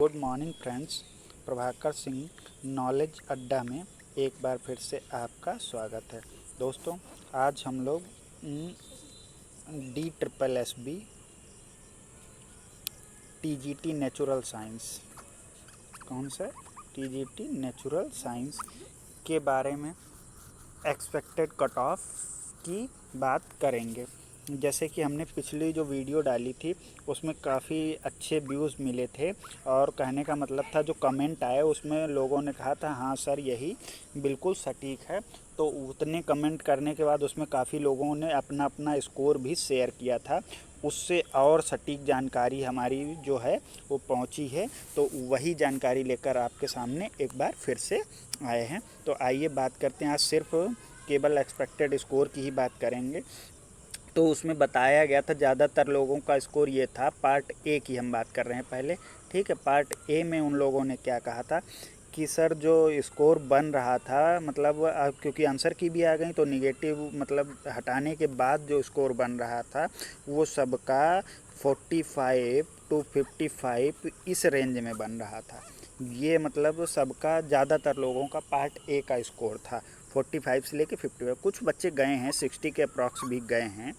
Good morning friends, Prabhakar Singh knowledge अड्डा में एक बार फिर से आपका स्वागत है। दोस्तों, आज हम लोग DSSB TGT नेचुरल साइंस, कौन सा TGT नेचुरल साइंस के बारे में एक्सपेक्टेड कट ऑफ की बात करेंगे। जैसे कि हमने पिछली जो वीडियो डाली थी उसमें काफ़ी अच्छे व्यूज़ मिले थे और कहने का मतलब था, जो कमेंट आए उसमें लोगों ने कहा था हाँ सर यही बिल्कुल सटीक है। तो उतने कमेंट करने के बाद उसमें काफ़ी लोगों ने अपना अपना स्कोर भी शेयर किया था। उससे और सटीक जानकारी हमारी जो है वो पहुंची है, तो वही जानकारी लेकर आपके सामने एक बार फिर से आए हैं। तो आइए बात करते हैं। आज सिर्फ केवल एक्सपेक्टेड स्कोर की ही बात करेंगे। तो उसमें बताया गया था, ज़्यादातर लोगों का स्कोर ये था। पार्ट ए की हम बात कर रहे हैं पहले, ठीक है। पार्ट ए में उन लोगों ने क्या कहा था कि सर जो स्कोर बन रहा था, मतलब क्योंकि आंसर की भी आ गई तो निगेटिव मतलब हटाने के बाद जो स्कोर बन रहा था वो सबका 45 to 55 इस रेंज में बन रहा था। ये मतलब सबका ज़्यादातर लोगों का पार्ट ए का स्कोर था 45 से लेके 55। कुछ बच्चे गए हैं 60 के अप्रॉक्स भी गए हैं,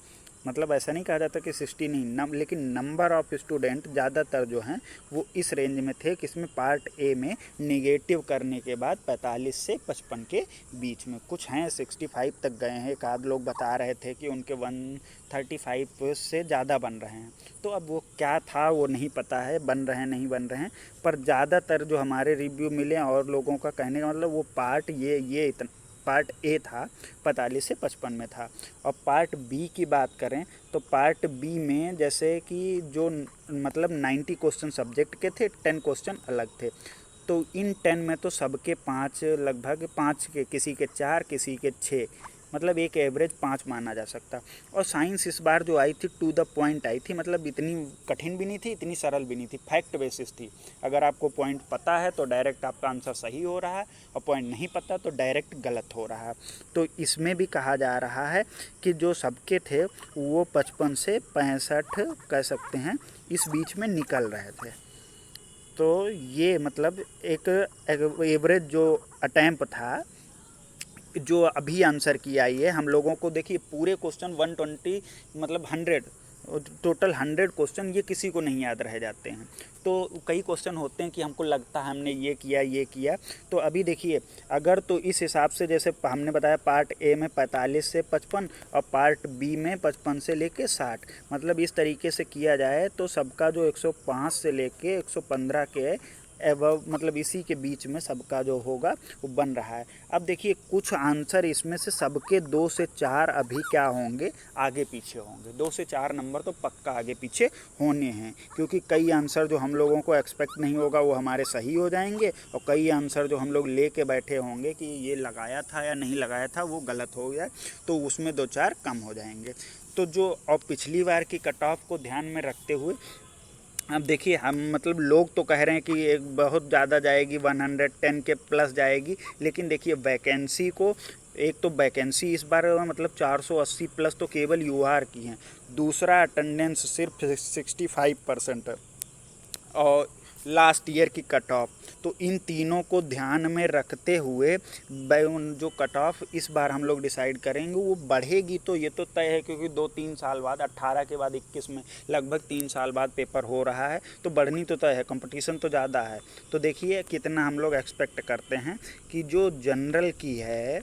मतलब ऐसा नहीं कहा जाता कि 60 नहीं, लेकिन नंबर ऑफ़ स्टूडेंट ज़्यादातर जो हैं वो इस रेंज में थे कि इसमें पार्ट ए में निगेटिव करने के बाद 45 से 55 के बीच में। कुछ हैं 65 तक गए हैं, एक आध लोग बता रहे थे कि उनके 135 से ज़्यादा बन रहे हैं। तो अब वो क्या था वो नहीं पता है, बन रहे हैं नहीं बन रहे हैं, पर ज़्यादातर जो हमारे रिव्यू मिले और लोगों का कहने का मतलब वो पार्ट ये इतना पार्ट ए था 45 से 55 में था। और पार्ट बी की बात करें तो पार्ट बी में जैसे कि जो मतलब 90 क्वेश्चन सब्जेक्ट के थे, 10 क्वेश्चन अलग थे। तो इन 10 में तो सबके 5, लगभग 5 के, किसी के 4, किसी के 6, मतलब एक एवरेज 5 माना जा सकता। और साइंस इस बार जो आई थी टू द पॉइंट आई थी, मतलब इतनी कठिन भी नहीं थी, इतनी सरल भी नहीं थी, फैक्ट बेसिस थी। अगर आपको पॉइंट पता है तो डायरेक्ट आपका आंसर सही हो रहा है, और पॉइंट नहीं पता तो डायरेक्ट गलत हो रहा है। तो इसमें भी कहा जा रहा है कि जो सबके थे वो 55 से 65 कह सकते हैं इस बीच में निकल रहे थे। तो ये मतलब एक एवरेज जो अटैम्प्ट था, जो अभी आंसर की आई है हम लोगों को, देखिए पूरे क्वेश्चन 120 मतलब 100, टोटल 100 क्वेश्चन ये किसी को नहीं याद रह जाते हैं। तो कई क्वेश्चन होते हैं कि हमको लगता है हमने ये किया। तो अभी देखिए, अगर तो इस हिसाब से जैसे हमने बताया पार्ट ए में 45 से 55 और पार्ट बी में 55 से लेके 60, मतलब इस तरीके से किया जाए तो सबका जो 105 से लेके 115 के एवं मतलब इसी के बीच में सबका जो होगा वो बन रहा है। अब देखिए कुछ आंसर इसमें से सबके 2 से 4 अभी क्या होंगे, आगे पीछे होंगे। 2 से 4 नंबर तो पक्का आगे पीछे होने हैं, क्योंकि कई आंसर जो हम लोगों को एक्सपेक्ट नहीं होगा वो हमारे सही हो जाएंगे, और कई आंसर जो हम लोग ले के बैठे होंगे कि ये लगाया था या नहीं लगाया था वो गलत हो गया, तो उसमें 2-4 कम हो जाएंगे। तो जो और पिछली बार की कट ऑफ को ध्यान में रखते हुए अब देखिए, हम मतलब लोग तो कह रहे हैं कि एक बहुत ज़्यादा जाएगी, 110 के प्लस जाएगी, लेकिन देखिए वैकेंसी को, एक तो वैकेंसी इस बार मतलब 480 प्लस तो केवल यूआर की हैं, दूसरा अटेंडेंस सिर्फ 65% है, और लास्ट ईयर की कट ऑफ। तो इन तीनों को ध्यान में रखते हुए जो कट ऑफ इस बार हम लोग डिसाइड करेंगे वो बढ़ेगी, तो ये तो तय है, क्योंकि 2-3 साल बाद 18 के बाद 21 में लगभग 3 साल बाद पेपर हो रहा है, तो बढ़नी तो तय है, कंपटीशन तो ज़्यादा है। तो देखिए कितना हम लोग एक्सपेक्ट करते हैं कि जो जनरल की है,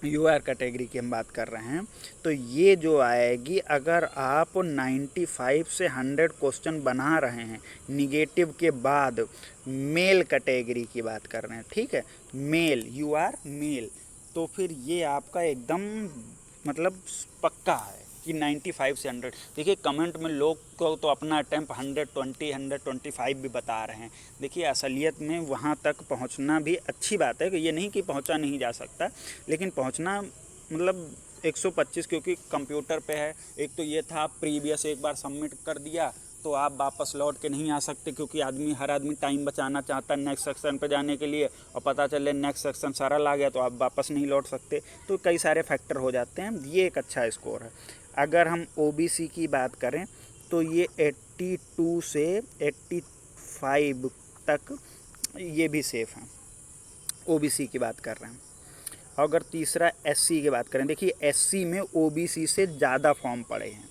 यूआर कैटेगरी की हम बात कर रहे हैं, तो ये जो आएगी, अगर आप 95 से 100 क्वेश्चन बना रहे हैं निगेटिव के बाद, मेल कैटेगरी की बात कर रहे हैं, ठीक है, मेल, यूआर मेल, तो फिर ये आपका एकदम मतलब पक्का है कि 95 से 100। देखिए कमेंट में लोग को तो अपना अटैम्प्ट 120, 125 भी बता रहे हैं। देखिए असलियत में वहाँ तक पहुँचना भी अच्छी बात है, कि ये नहीं कि पहुँचा नहीं जा सकता, लेकिन पहुँचना मतलब 125, क्योंकि कंप्यूटर पे है। एक तो ये था, आप प्रीवियस एक बार सबमिट कर दिया तो आप वापस लौट के नहीं आ सकते, क्योंकि हर आदमी टाइम बचाना चाहता है नेक्स्ट सेक्शन पे जाने के लिए, और पता चले नेक्स्ट सेक्शन सरल आ गया तो आप वापस नहीं लौट सकते। तो कई सारे फैक्टर हो जाते हैं, ये एक अच्छा स्कोर है। अगर हम ओबीसी की बात करें तो ये 82 से 85 65 तक ये भी सेफ़ हैं, ओबीसी की बात कर रहे हैं। अगर तीसरा एससी की बात करें, देखिए एससी में ओबीसी से ज़्यादा फॉर्म पड़े हैं,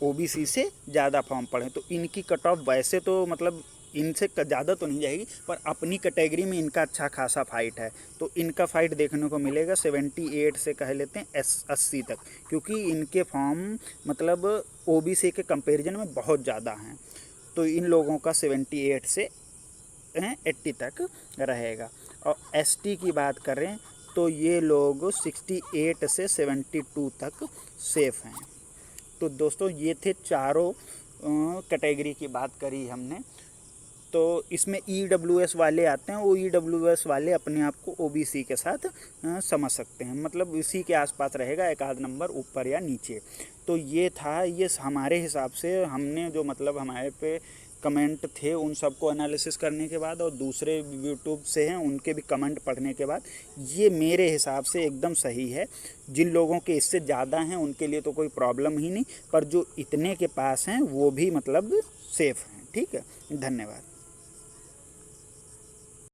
ओबीसी से ज़्यादा फॉर्म पड़े, तो इनकी कट ऑफ वैसे तो मतलब इनसे ज़्यादा तो नहीं जाएगी, पर अपनी कैटेगरी में इनका अच्छा खासा फाइट है। तो इनका फाइट देखने को मिलेगा 78 से कह लेते हैं 80 तक, क्योंकि इनके फॉर्म मतलब ओबीसी के कंपैरिजन में बहुत ज़्यादा हैं। तो इन लोगों का 78 से 80 तक रहेगा। और एसटी की बात करें तो ये लोग 68 से 72 तक सेफ़ हैं। तो दोस्तों ये थे चारों कैटेगरी की बात करी हमने। तो इसमें ईडब्ल्यूएस वाले आते हैं, वो ईडब्ल्यूएस वाले अपने आप को ओबीसी के साथ समझ सकते हैं, मतलब इसी के आसपास रहेगा, एक आध नंबर ऊपर या नीचे। तो ये था, ये हमारे हिसाब से हमने जो मतलब हमारे पे कमेंट थे उन सबको एनालिसिस करने के बाद और दूसरे यूट्यूब से हैं उनके भी कमेंट पढ़ने के बाद ये मेरे हिसाब से एकदम सही है। जिन लोगों के इससे ज़्यादा हैं उनके लिए तो कोई प्रॉब्लम ही नहीं, पर जो इतने के पास हैं वो भी मतलब सेफ़ हैं। ठीक है, धन्यवाद।